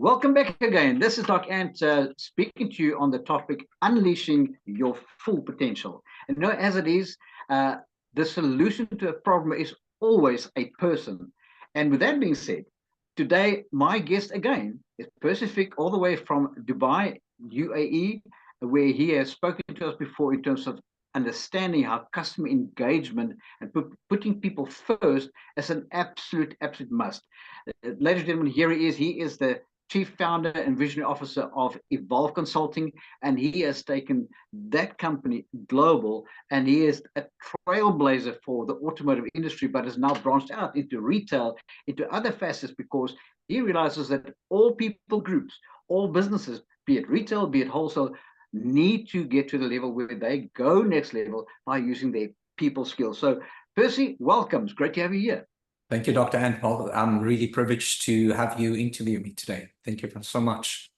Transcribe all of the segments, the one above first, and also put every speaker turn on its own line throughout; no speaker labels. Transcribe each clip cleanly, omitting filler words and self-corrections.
Welcome back again. This is Doc Ant speaking to you on the topic unleashing your full potential. And you know, as it is, the solution to a problem is always a person. And with that being said, today my guest again is Percy Fick, all the way from Dubai, UAE, where he has spoken to us before in terms of understanding how customer engagement and putting people first is an absolute must. Ladies and gentlemen, here he is. He is the Chief Founder and Visionary Officer of Evolve Consulting, and he has taken that company global, and he is a trailblazer for the automotive industry, but has now branched out into retail, into other facets, because he realizes that all people groups, all businesses, be it retail, be it wholesale, need to get to the level where they go next level by using their people skills. So, Percy, welcome. It's great to have you here.
Thank you, Dr. Ant. I'm really privileged to have you interview me today. Thank you so much.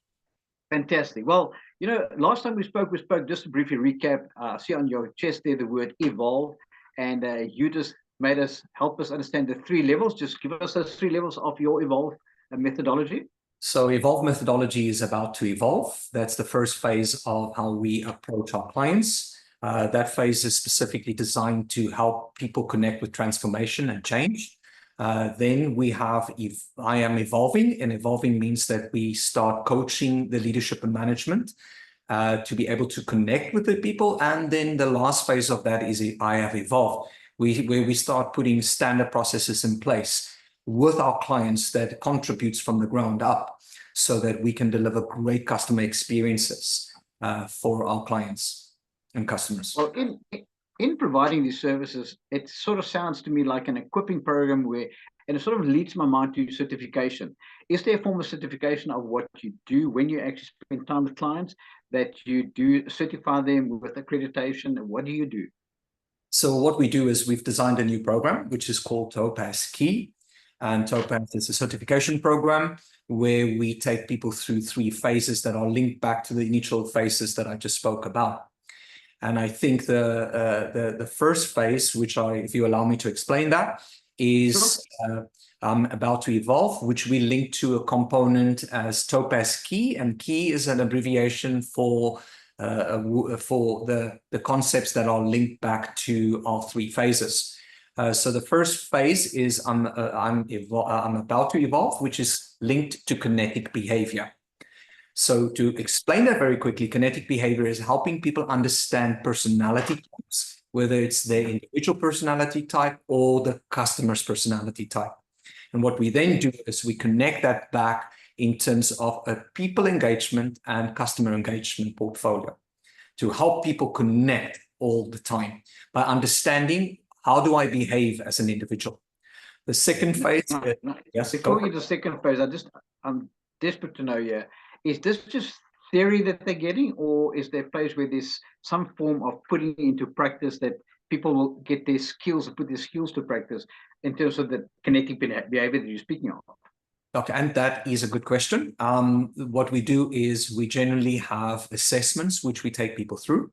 Fantastic. Well, you know, last time we spoke just to briefly recap. See on your chest there the word evolve, and you just made us help us understand the three levels. Just give us those three levels of your evolve methodology.
So evolve methodology is about to evolve. That's the first phase of how we approach our clients. That phase is specifically designed to help people connect with transformation and change. Then we have I am evolving, and evolving means that we start coaching the leadership and management to be able to connect with the people. And then the last phase of that is I have evolved, where we start putting standard processes in place with our clients that contributes from the ground up so that we can deliver great customer experiences for our clients and customers.
Well, in providing these services, it sort of sounds to me like an equipping program and it sort of leads my mind to certification. Is there a form of certification of what you do when you actually spend time with clients, that you do certify them with accreditation? What do you do?
So what we do is we've designed a new program, which is called Topaz KEY. And Topaz is a certification program where we take people through three phases that are linked back to the initial phases that I just spoke about. And I think the first phase, which if you allow me to explain that, is I'm about to evolve, which we link to a component as Topaz KEY, and KEY is an abbreviation for the concepts that are linked back to our three phases. So the first phase is I'm about to evolve, which is linked to kinetic behavior. So to explain that very quickly, kinetic behavior is helping people understand personality types, whether it's their individual personality type or the customer's personality type. And what we then do is we connect that back in terms of a people engagement and customer engagement portfolio to help people connect all the time by understanding how do I behave as an individual. The second phase.
Yes, before we get to the second phase, I'm desperate to know here. Is this just theory that they're getting, or is there a place where there's some form of putting into practice that people will get their skills, put their skills to practice in terms of the kinetic behavior that you're speaking of?
Okay, and that is a good question. What we do is we generally have assessments which we take people through.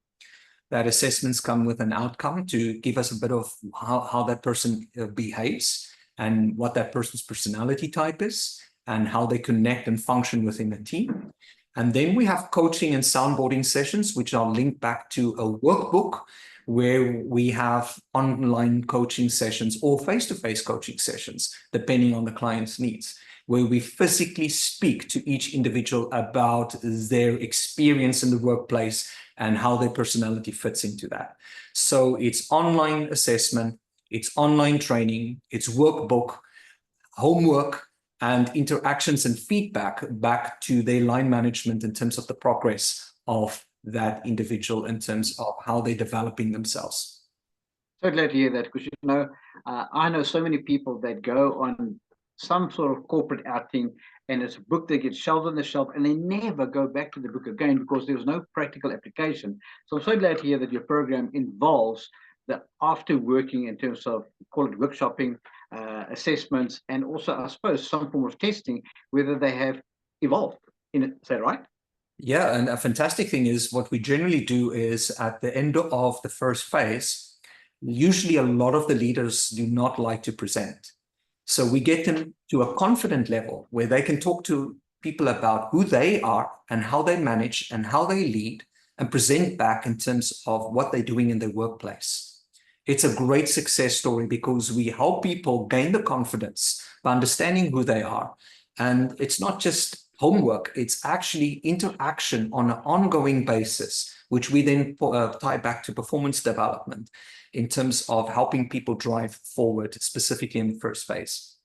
That assessments come with an outcome to give us a bit of how that person behaves and what that person's personality type is, and how they connect and function within a team. And then we have coaching and soundboarding sessions, which are linked back to a workbook where we have online coaching sessions or face-to-face coaching sessions, depending on the client's needs, where we physically speak to each individual about their experience in the workplace and how their personality fits into that. So it's online assessment, it's online training, it's workbook, homework, and interactions and feedback back to their line management in terms of the progress of that individual in terms of how they're developing themselves.
So glad to hear that, because, you know, I know so many people that go on some sort of corporate outing and it's a book that gets shelved on the shelf and they never go back to the book again because there's no practical application. So I'm so glad to hear that your program involves the after working in terms of, call it workshopping, assessments, and also, I suppose, some form of testing, whether they have evolved in it. Is that right?
Yeah, and a fantastic thing is what we generally do is at the end of the first phase, usually a lot of the leaders do not like to present. So we get them to a confident level where they can talk to people about who they are and how they manage and how they lead and present back in terms of what they're doing in their workplace. It's a great success story because we help people gain the confidence by understanding who they are. And it's not just homework, it's actually interaction on an ongoing basis, which we then tie back to performance development in terms of helping people drive forward, specifically in the first phase.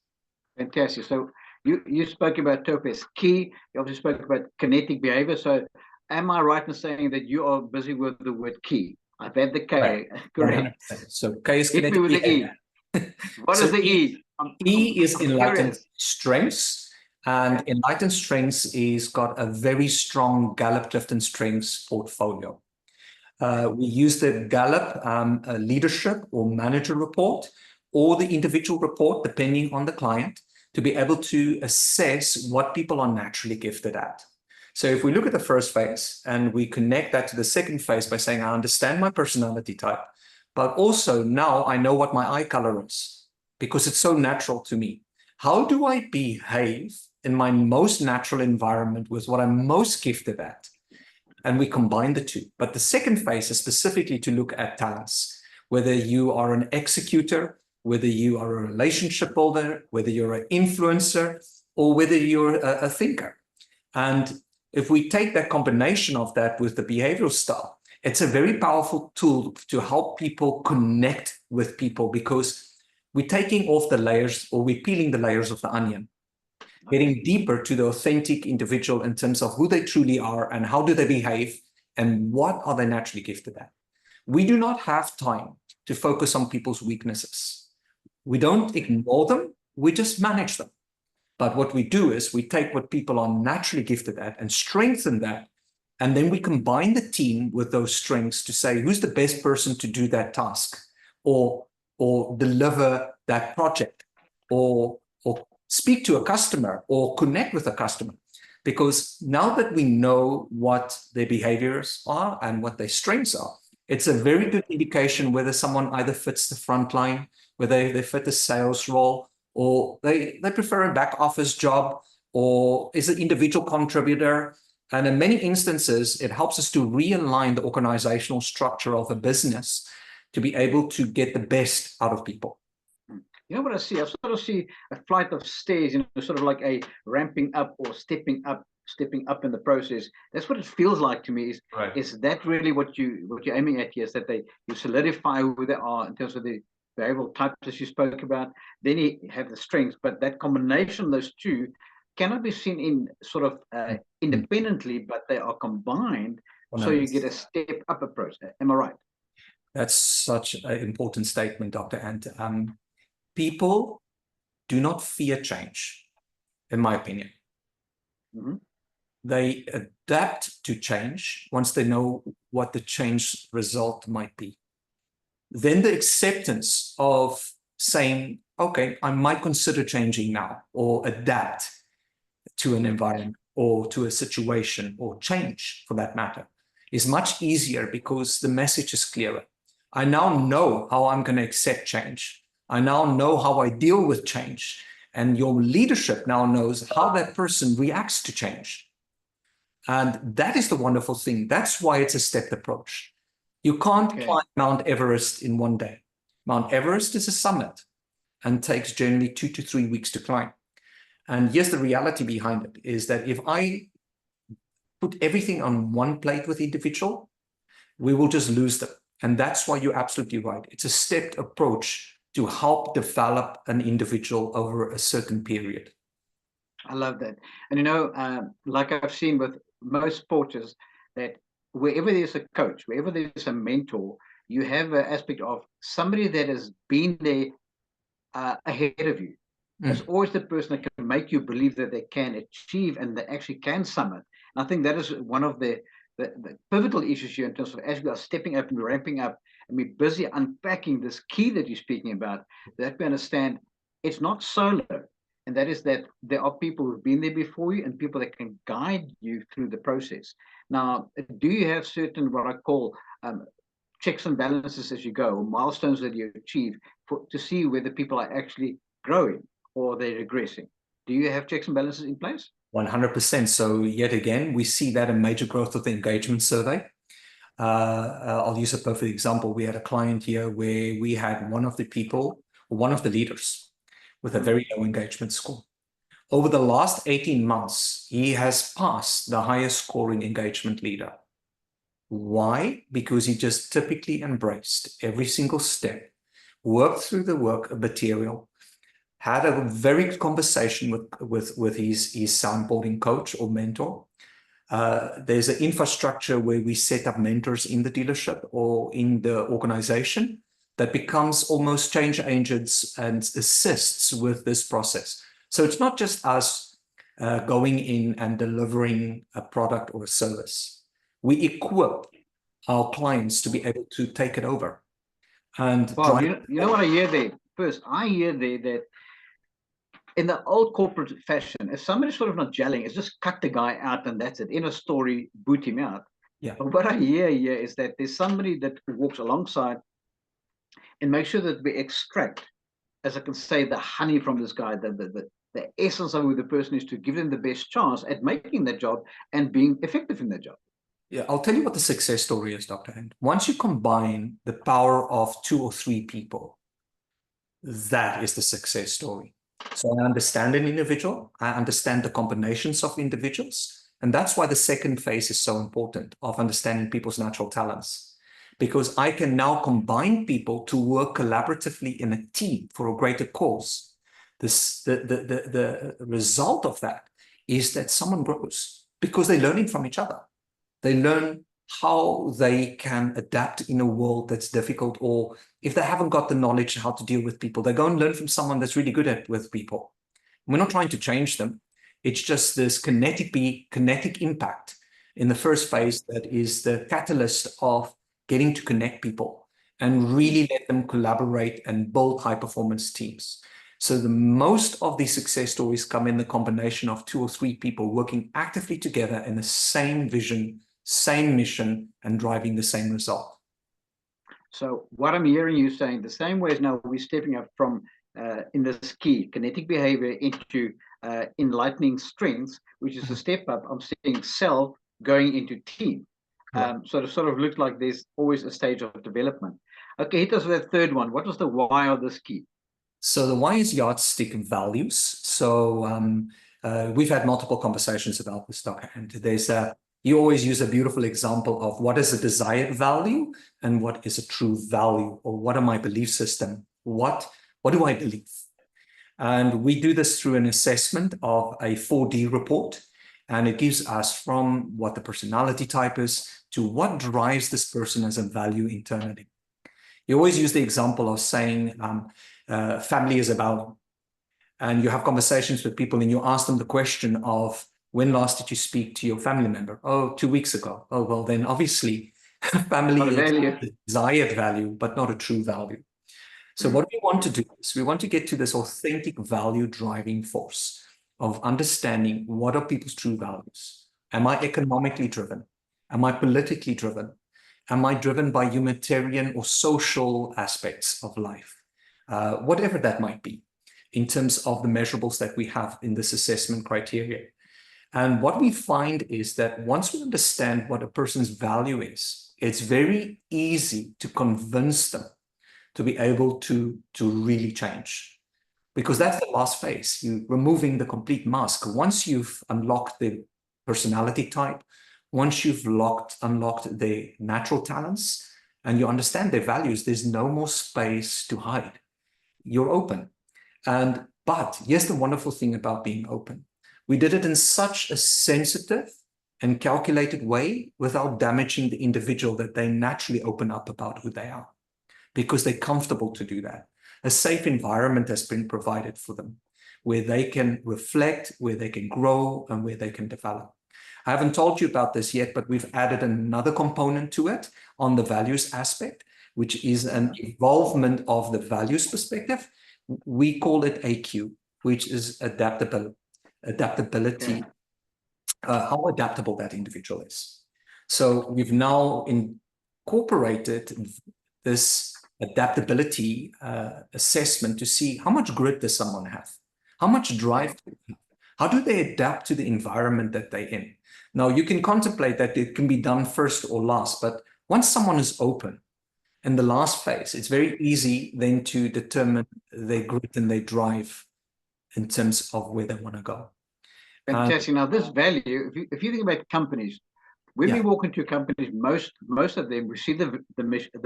Fantastic. So you spoke about Topaz KEY, you also spoke about kinetic behavior. So am I right in saying that you are busy with the word key? I've had the K,
right.
correct.
100%. So K is
Hit me with the E. What is the E?
E is enlightened
curious.
strengths, and enlightened strengths is got a very strong Gallup Clifton Strengths portfolio. We use the Gallup leadership or manager report or the individual report, depending on the client, to be able to assess what people are naturally gifted at. So if we look at the first phase and we connect that to the second phase by saying, I understand my personality type, but also now I know what my eye color is because it's so natural to me. How do I behave in my most natural environment with what I'm most gifted at? And we combine the two. But the second phase is specifically to look at talents, whether you are an executor, whether you are a relationship builder, whether you're an influencer, or whether you're a thinker. And if we take that combination of that with the behavioral style, it's a very powerful tool to help people connect with people because we're taking off the layers or we're peeling the layers of the onion, getting deeper to the authentic individual in terms of who they truly are and how do they behave and what are they naturally gifted at. We do not have time to focus on people's weaknesses. We don't ignore them, we just manage them. But what we do is we take what people are naturally gifted at and strengthen that. And then we combine the team with those strengths to say, who's the best person to do that task or deliver that project or speak to a customer or connect with a customer. Because now that we know what their behaviors are and what their strengths are, it's a very good indication whether someone either fits the front line, whether they fit the sales role, or they prefer a back office job, or is an individual contributor. And in many instances, it helps us to realign the organizational structure of a business to be able to get the best out of people.
You know what I see? I sort of see a flight of stairs, sort of like a ramping up or stepping up in the process. That's what it feels like to me. Is that really what you're aiming at here? Is that you solidify who they are in terms of the behavioral types that you spoke about, then you have the strengths, but that combination, those two, cannot be seen in sort of independently, but they are combined, so you get a step up approach. Am I right?
That's such an important statement, Dr. Ant. People do not fear change, in my opinion. Mm-hmm. They adapt to change once they know what the change result might be. Then the acceptance of saying, okay, I might consider changing now or adapt to an environment or to a situation or change for that matter is much easier because the message is clearer. I now know how I'm going to accept change. I now know how I deal with change. And your leadership now knows how that person reacts to change. And that is the wonderful thing. That's why it's a stepped approach. You can't climb Mount Everest in one day. Mount Everest is a summit and takes generally 2 to 3 weeks to climb. And yes, the reality behind it is that if I put everything on one plate with the individual, we will just lose them. And that's why you're absolutely right. It's a stepped approach to help develop an individual over a certain period.
I love that. And like I've seen with most sporters, that wherever there's a coach, wherever there's a mentor, you have an aspect of somebody that has been there ahead of you. There's always the person that can make you believe that they can achieve and they actually can summit. And I think that is one of the pivotal issues here in terms of as we are stepping up and ramping up and we're busy unpacking this key that you're speaking about, that we understand it's not solo. And that is that there are people who've been there before you and people that can guide you through the process. Now, do you have certain what I call checks and balances as you go, or milestones that you achieve to see whether people are actually growing or they're regressing? Do you have checks and balances in place?
100%. So yet again, we see that a major growth of the engagement survey. I'll use a perfect example. We had a client here where we had one of the leaders with a very low engagement score. Over the last 18 months, he has passed the highest scoring engagement leader. Why? Because he just typically embraced every single step, worked through the work material, had a very good conversation with his soundboarding coach or mentor. There's an infrastructure where we set up mentors in the dealership or in the organization that becomes almost change agents and assists with this process. So it's not just us going in and delivering a product or a service. We equip our clients to be able to take it over. And
well, you know what I hear there? First, I hear there that in the old corporate fashion, if somebody's sort of not gelling, it's just cut the guy out and that's it. In a story, boot him out.
Yeah.
But what I hear here is that there's somebody that walks alongside and make sure that we extract, as I can say, the honey from this guy, the essence of who the person is, to give them the best chance at making that job and being effective in that job.
Yeah, I'll tell you what the success story is, Dr. Hand. Once you combine the power of 2 or 3 people, that is the success story. So I understand an individual, I understand the combinations of individuals, and that's why the second phase is so important, of understanding people's natural talents. Because I can now combine people to work collaboratively in a team for a greater cause. The result of that is that someone grows because they're learning from each other. They learn how they can adapt in a world that's difficult, or if they haven't got the knowledge how to deal with people, they go and learn from someone that's really good at with people. We're not trying to change them. It's just this kinetic impact in the first phase that is the catalyst of getting to connect people and really let them collaborate and build high-performance teams. So the most of these success stories come in the combination of 2 or 3 people working actively together in the same vision, same mission, and driving the same result.
So what I'm hearing you saying, the same way as now we're stepping up from in this key, kinetic behavior, into enlightening strengths, which is a step up. I'm seeing self going into team. So it sort of looks like there's always a stage of development. Okay, hit us with that third one. What was the why of this key?
So the why is Yardstick Values. So we've had multiple conversations about this, Dr. And there's you always use a beautiful example of what is a desired value and what is a true value, or what are my belief system? What do I believe? And we do this through an assessment of a 4D report. And it gives us from what the personality type is to what drives this person as a value internally. You always use the example of saying family is a value. And you have conversations with people and you ask them the question of, when last did you speak to your family member? Oh, 2 weeks ago. Oh, well, then obviously family is a desired value, but not a true value. So what we want to do is we want to get to this authentic value driving force of understanding what are people's true values. Am I economically driven? Am I politically driven? Am I driven by humanitarian or social aspects of life? Whatever that might be, in terms of the measurables that we have in this assessment criteria. And what we find is that once we understand what a person's value is, it's very easy to convince them to be able to really change. Because that's the last phase, you removing the complete mask. Once you've unlocked the personality type, once you've unlocked their natural talents, and you understand their values, there's no more space to hide. You're open. But here's the wonderful thing about being open. We did it in such a sensitive and calculated way without damaging the individual, that they naturally open up about who they are because they're comfortable to do that. A safe environment has been provided for them where they can reflect, where they can grow, and where they can develop. I haven't told you about this yet, but we've added another component to it on the values aspect, which is an involvement of the values perspective. We call it AQ, which is adaptability, how adaptable that individual is. So we've now incorporated this adaptability assessment to see how much grit does someone have, how much drive, How do they adapt to the environment that they're in? Now, you can contemplate that it can be done first or last, but once someone is open in the last phase, it's very easy then to determine their grit and their drive in terms of where they want to go.
Fantastic. Now, this value, if you think about companies, when we walk into companies, most of them, we see the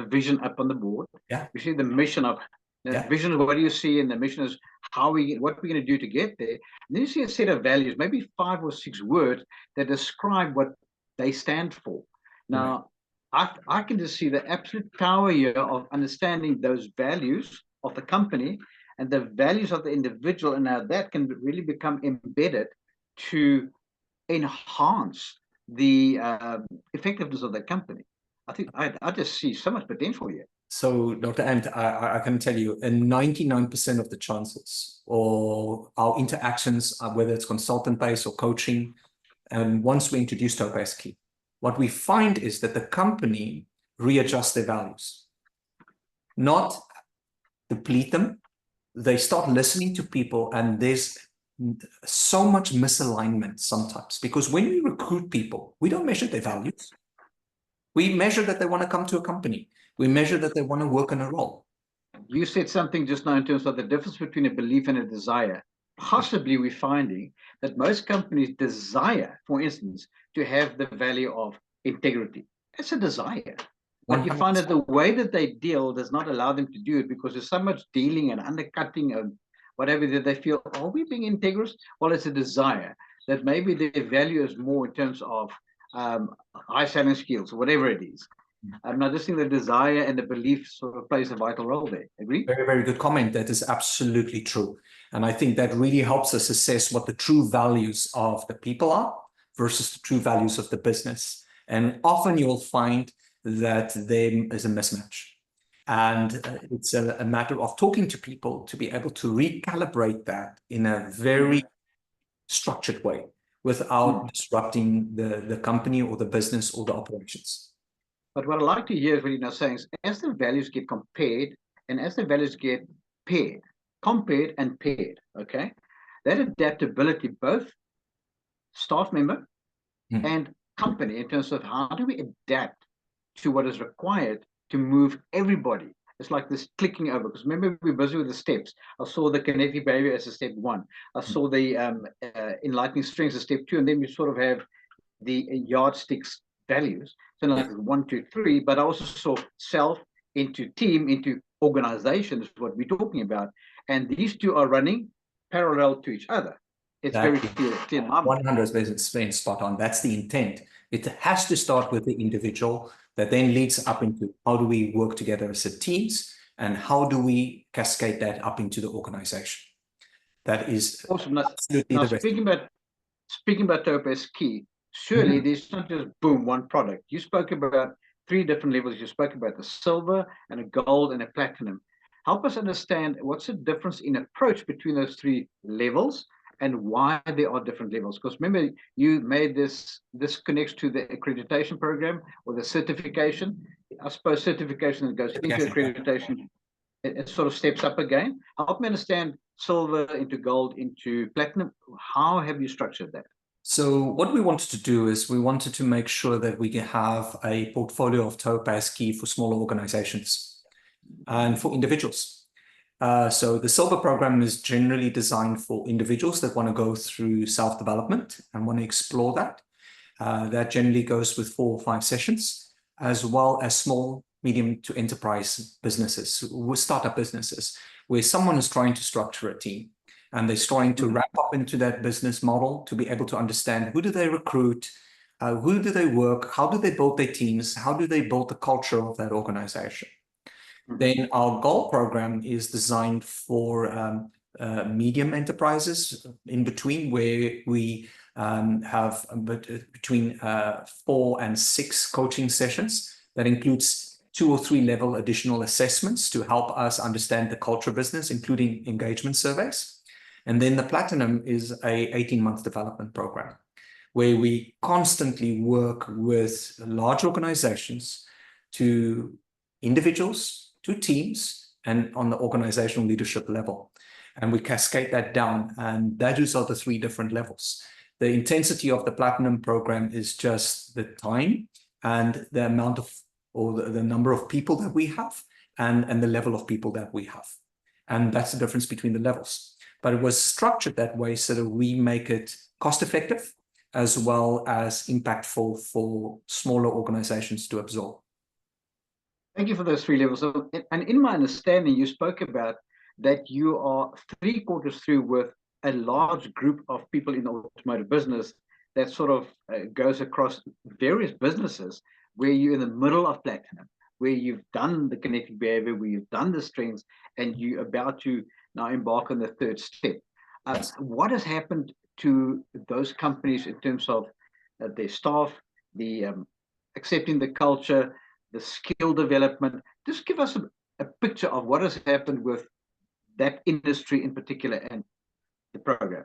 vision up on the board.
Yeah.
We see the mission of the vision is what do you see, and the mission is what we're going to do to get there. And then you see a set of values, maybe 5 or 6 words that describe what they stand for. Now, I can just see the absolute power here of understanding those values of the company and the values of the individual, and how that can really become embedded to enhance the effectiveness of the company. I think I just see so much potential here.
So, Dr. Ant, I can tell you, 99% of the chances or our interactions, whether it's consultant-based or coaching, and once we introduce Topaz KEY, what we find is that the company readjusts their values, not deplete them. They start listening to people, and there's so much misalignment sometimes, because when we recruit people, we don't measure their values. We measure that they want to come to a company. We measure that they want to work in a role.
You said something just now in terms of the difference between a belief and a desire. Possibly we're finding that most companies desire, for instance, to have the value of integrity. That's a desire. But you find that the way that they deal does not allow them to do it, because there's so much dealing and undercutting of whatever that they feel, are we being integrous? Well, it's a desire that maybe their value is more in terms of high selling skills, or whatever it is. Now, just think the desire and the belief sort of plays a vital role there. Agree?
Very, very good comment. That is absolutely true. And I think that really helps us assess what the true values of the people are versus the true values of the business. And often you'll find that there is a mismatch. And it's a matter of talking to people to be able to recalibrate that in a very structured way without disrupting the company or the business or the operations.
But what I like to hear is what you're now saying is, as the values get compared and as the values get compared and paired, okay, that adaptability, both staff member and company, in terms of how do we adapt to what is required to move everybody. It's like this clicking over, because remember, we're busy with the steps. I saw the kinetic behavior as a step 1. I saw the enlightening strengths as step 2, and then we sort of have the yardsticks values. So like 1, 2, 3, but I also saw self into team into organization is what we're talking about. And these two are running parallel to each other. It's very clear.
100% spot on. That's the intent. It has to start with the individual, that then leads up into how do we work together as a teams, and how do we cascade that up into the organization. That is
awesome.
Absolutely
now
the
speaking about Topaz KEY, surely there's not just boom, one product. You spoke about 3 different levels. You spoke about the silver and a gold and a platinum. Help us understand what's the difference in approach between those 3 levels and why there are different levels. Because remember, you made this connects to the accreditation program or the certification. I suppose certification that goes into accreditation, it sort of steps up again. Help me understand silver into gold into platinum. How have you structured that?
So what we wanted to do is we wanted to make sure that we can have a portfolio of Topaz KEY for smaller organizations and for individuals. So the silver program is generally designed for individuals that want to go through self-development and want to explore that. That generally goes with 4 or 5 sessions, as well as small, medium to enterprise businesses, with startup businesses, where someone is trying to structure a team and they're trying to wrap up into that business model to be able to understand who do they recruit, who do they work, how do they build their teams, how do they build the culture of that organization. Then our gold program is designed for medium enterprises in between, where we have between 4 and 6 coaching sessions. That includes 2 or 3 level additional assessments to help us understand the culture business, including engagement surveys. And then the platinum is a 18-month development program, where we constantly work with large organizations to individuals, to teams, and on the organizational leadership level. And we cascade that down, and those are the 3 different levels. The intensity of the platinum program is just the time and the amount of, or the number of people that we have, and the level of people that we have. And that's the difference between the levels. But it was structured that way so that we make it cost effective as well as impactful for smaller organizations to absorb.
Thank you for those 3 levels. And in my understanding, you spoke about that you are 3/4 through with a large group of people in the automotive business that sort of goes across various businesses, where you're in the middle of platinum, where you've done the kinetic behavior, where you've done the strengths, and you're about to now embark on the 3rd step.
Yes.
What has happened to those companies in terms of their staff, the accepting the culture, the skill development? Just give us a picture of what has happened with that industry in particular and the program.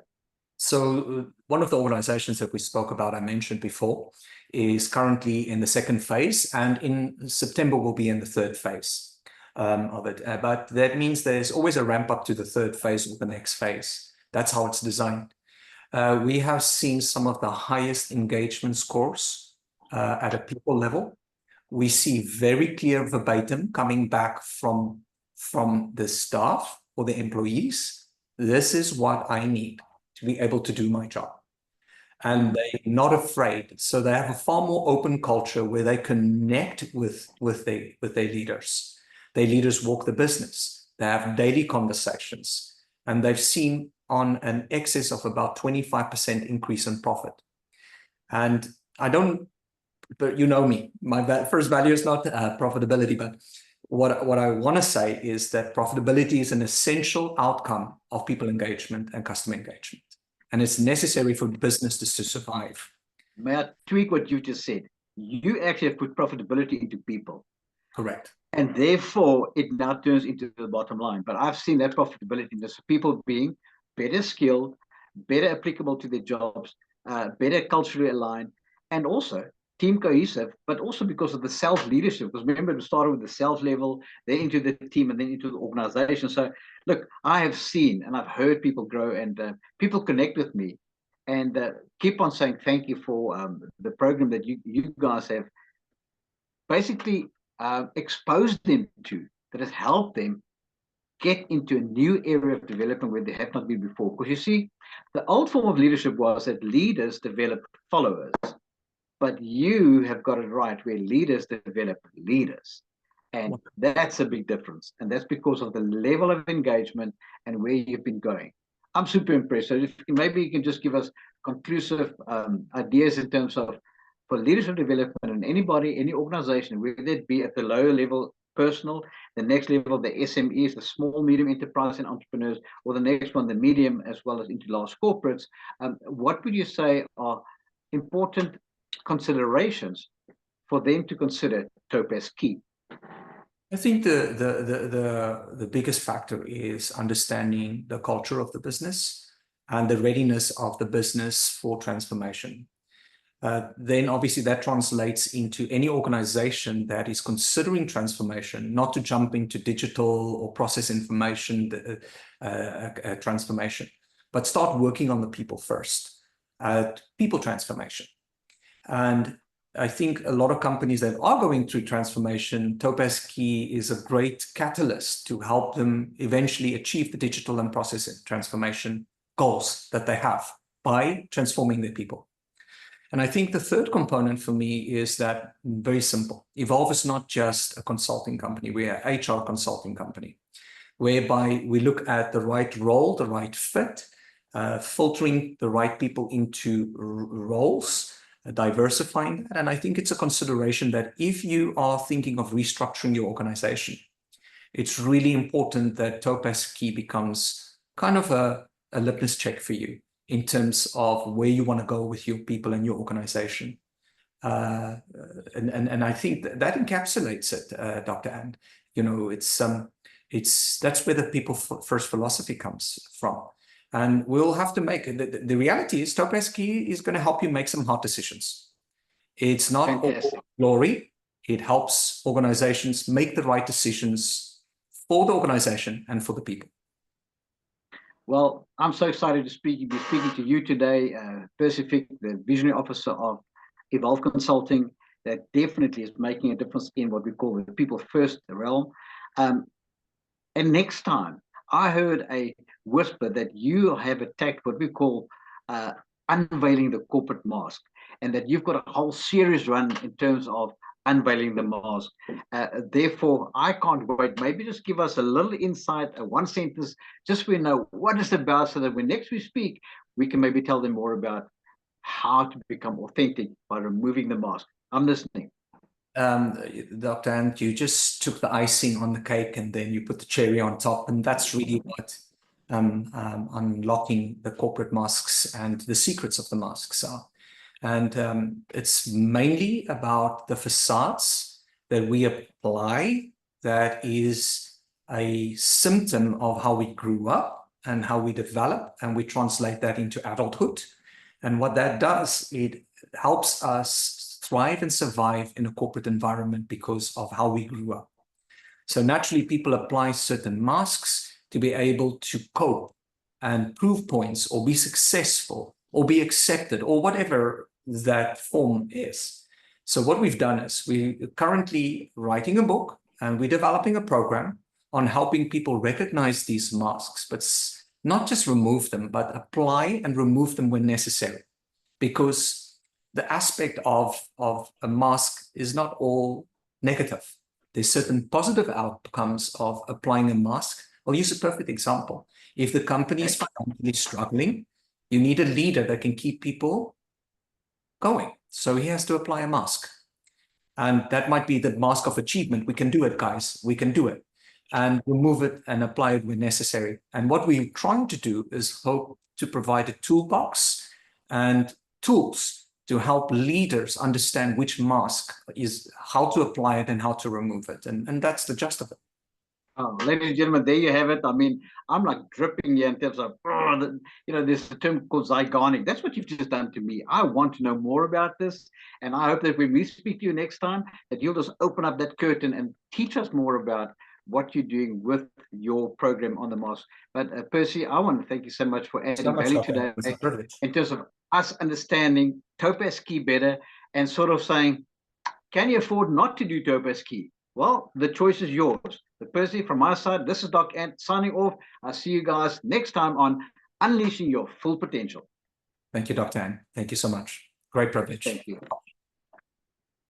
So one of the organizations that we spoke about, I mentioned before, is currently in the 2nd phase, and in September will be in the 3rd phase of it. But that means there's always a ramp up to the 3rd phase or the next phase. That's how it's designed. We have seen some of the highest engagement scores at a people level. We see very clear verbatim coming back from the staff or the employees. This is what I need to be able to do my job. And they're not afraid. So they have a far more open culture where they connect with their leaders. Their leaders walk the business. They have daily conversations. And they've seen on an excess of about 25% increase in profit. And but you know me, my first value is not profitability, but what I want to say is that profitability is an essential outcome of people engagement and customer engagement. And it's necessary for businesses to survive.
May I tweak what you just said? You actually have put profitability into people.
Correct.
And therefore, it now turns into the bottom line. But I've seen that profitability in this, people being better skilled, better applicable to their jobs, better culturally aligned, and also team cohesive, but also because of the self-leadership. Because remember, it started with the self-level, then into the team, and then into the organization. So look, I have seen and I've heard people grow, and people connect with me and keep on saying thank you for the program that you guys have basically exposed them to, that has helped them get into a new area of development where they have not been before. Because you see, the old form of leadership was that leaders develop followers. But you have got it right, where leaders develop leaders. And that's a big difference. And that's because of the level of engagement and where you've been going. I'm super impressed. So maybe you can just give us conclusive ideas in terms of for leadership development in anybody, any organization, whether it be at the lower level, personal, the next level, the SMEs, the small, medium enterprise and entrepreneurs, or the next one, the medium, as well as into large corporates. What would you say are important considerations for them to consider Topaz KEY?
I think the biggest factor is understanding the culture of the business and the readiness of the business for transformation. Then obviously that translates into any organization that is considering transformation, not to jump into digital or process information transformation, but start working on the people first, people transformation. And I think a lot of companies that are going through transformation, Topaz KEY is a great catalyst to help them eventually achieve the digital and process transformation goals that they have by transforming their people. And I think the third component for me is that very simple. Evolve is not just a consulting company. We are an HR consulting company, whereby we look at the right role, the right fit, filtering the right people into roles, diversifying that. And I think it's a consideration that if you are thinking of restructuring your organization, it's really important that Topaz KEY becomes kind of a litmus check for you in terms of where you want to go with your people and your organization. And I think that encapsulates it, Dr. And, you know, that's where the people first philosophy comes from. And we'll have to make it. The reality is Topaz KEY is going to help you make some hard decisions. It's not all glory. It helps organizations make the right decisions for the organization and for the people.
Well, I'm so excited to be speaking to you today, Percy Fick, the Visionary Officer of Evolve Consulting, that definitely is making a difference in what we call the people first realm. And next time, I heard a whisper that you have attacked what we call unveiling the corporate mask, and that you've got a whole series run in terms of unveiling the mask. Therefore, I can't wait. Maybe just give us a little insight, a one sentence, just so we know what it's about, so that when next we speak, we can maybe tell them more about how to become authentic by removing the mask. I'm listening.
Dr. Ant, you just took the icing on the cake and then you put the cherry on top, and that's really what unlocking the corporate masks and the secrets of the masks are. And it's mainly about the facades that we apply that is a symptom of how we grew up and how we develop, and we translate that into adulthood. And what that does, it helps us thrive and survive in a corporate environment because of how we grew up. So naturally, people apply certain masks to be able to cope and prove points or be successful or be accepted or whatever that form is. So what we've done is we're currently writing a book and we're developing a program on helping people recognize these masks, but not just remove them, but apply and remove them when necessary. Because the aspect of a mask is not all negative. There's certain positive outcomes of applying a mask. I'll use a perfect example. If the company is financially struggling, you need a leader that can keep people going. So he has to apply a mask. And that might be the mask of achievement. We can do it, guys. We can do it. And remove it and apply it when necessary. And what we're trying to do is hope to provide a toolbox and tools to help leaders understand which mask is, how to apply it and how to remove it. And that's the gist of it.
Oh, ladies and gentlemen, there you have it. I mean, I'm like dripping here in terms of, there's a term called Zygarnic. That's what you've just done to me. I want to know more about this. And I hope that when we speak to you next time, that you'll just open up that curtain and teach us more about what you're doing with your program on the mask. But Percy, I want to thank you so much for adding value today in terms of us understanding Topaz Key better and sort of saying, can you afford not to do Topaz Key? Well, the choice is yours. But Percy, from my side, this is Doc Ant signing off. I'll see you guys next time on Unleashing Your Full Potential.
Thank you, Dr. Ant. Thank you so much. Great privilege.
Thank you.